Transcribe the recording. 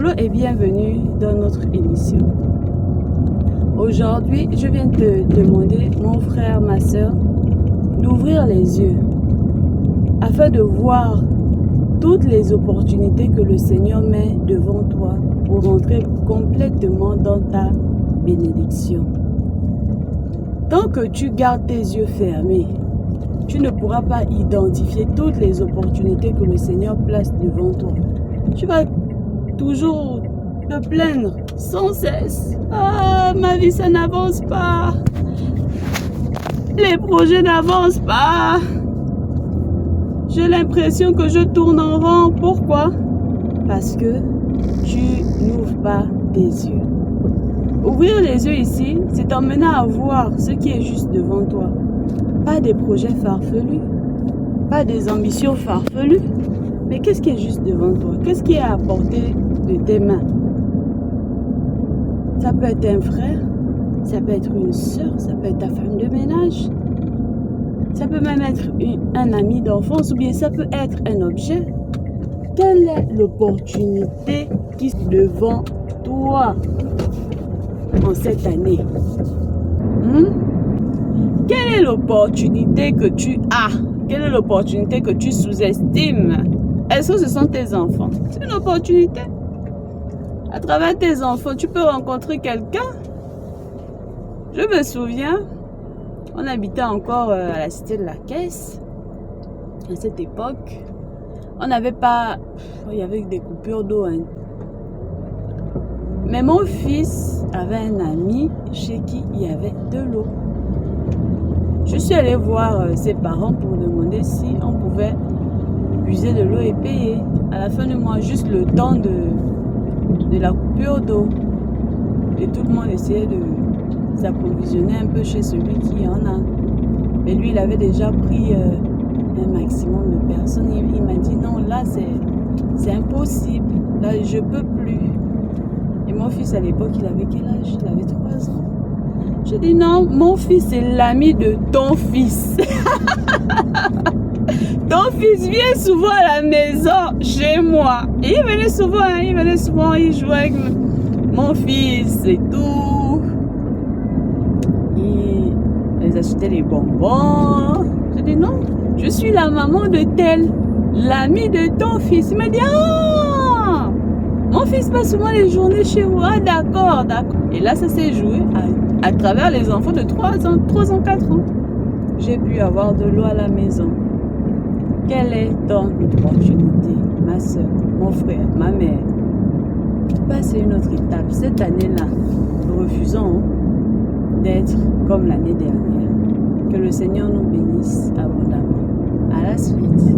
Bonjour et bienvenue dans notre émission. Aujourd'hui, je viens te demander, mon frère, ma soeur, d'ouvrir les yeux afin de voir toutes les opportunités que le Seigneur met devant toi pour rentrer complètement dans ta bénédiction. Tant que tu gardes tes yeux fermés, tu ne pourras pas identifier toutes les opportunités que le Seigneur place devant toi. Tu vas toujours te plaindre sans cesse. Ah, ma vie, ça n'avance pas. Les projets n'avancent pas. J'ai l'impression que je tourne en rond. Pourquoi? Parce que tu n'ouvres pas tes yeux. Ouvrir les yeux ici, c'est t'emmener à voir ce qui est juste devant toi. Pas des projets farfelus, pas des ambitions farfelues, mais qu'est-ce qui est juste devant toi? Qu'est-ce qui est à portée de tes mains? Ça peut être un frère, ça peut être une soeur, ça peut être ta femme de ménage, ça peut même être un ami d'enfance ou bien ça peut être un objet. Quelle est l'opportunité qui est devant toi en cette année? Quelle est l'opportunité que tu as? Quelle est l'opportunité que tu sous-estimes? Est-ce que ce sont tes enfants? C'est une opportunité. À travers tes enfants, tu peux rencontrer quelqu'un. Je me souviens, on habitait encore à la cité de la Caisse. À cette époque, on n'avait pas... Il y avait des coupures d'eau. Mais mon fils avait un ami chez qui il y avait de l'eau. Je suis allée voir ses parents pour demander si on pouvait puiser de l'eau et payer. À la fin du mois, juste le temps de la coupure d'eau. Et tout le monde essayait de s'approvisionner un peu chez celui qui en a. Mais lui, il avait déjà pris un maximum de personnes. Il m'a dit non, là c'est impossible. Là, je peux plus. Et mon fils à l'époque, il avait quel âge? Il avait 3 ans. J'ai dit non, mon fils c'est l'ami de ton fils. Ton fils vient souvent à la maison chez moi. Et il venait souvent, il jouait avec mon fils et tout. Il achetait les bonbons. J'ai dit non, je suis la maman de tel, l'ami de ton fils. Il m'a dit ah, mon fils passe souvent les journées chez vous. Ah d'accord. Et là ça s'est joué à travers les enfants de 3 ans, 4 ans. J'ai pu avoir de l'eau à la maison. Quelle est ton opportunité, ma soeur, mon frère, ma mère? Passer une autre étape. Cette année-là, nous refusons d'être comme l'année dernière. Que le Seigneur nous bénisse abondamment. À la suite.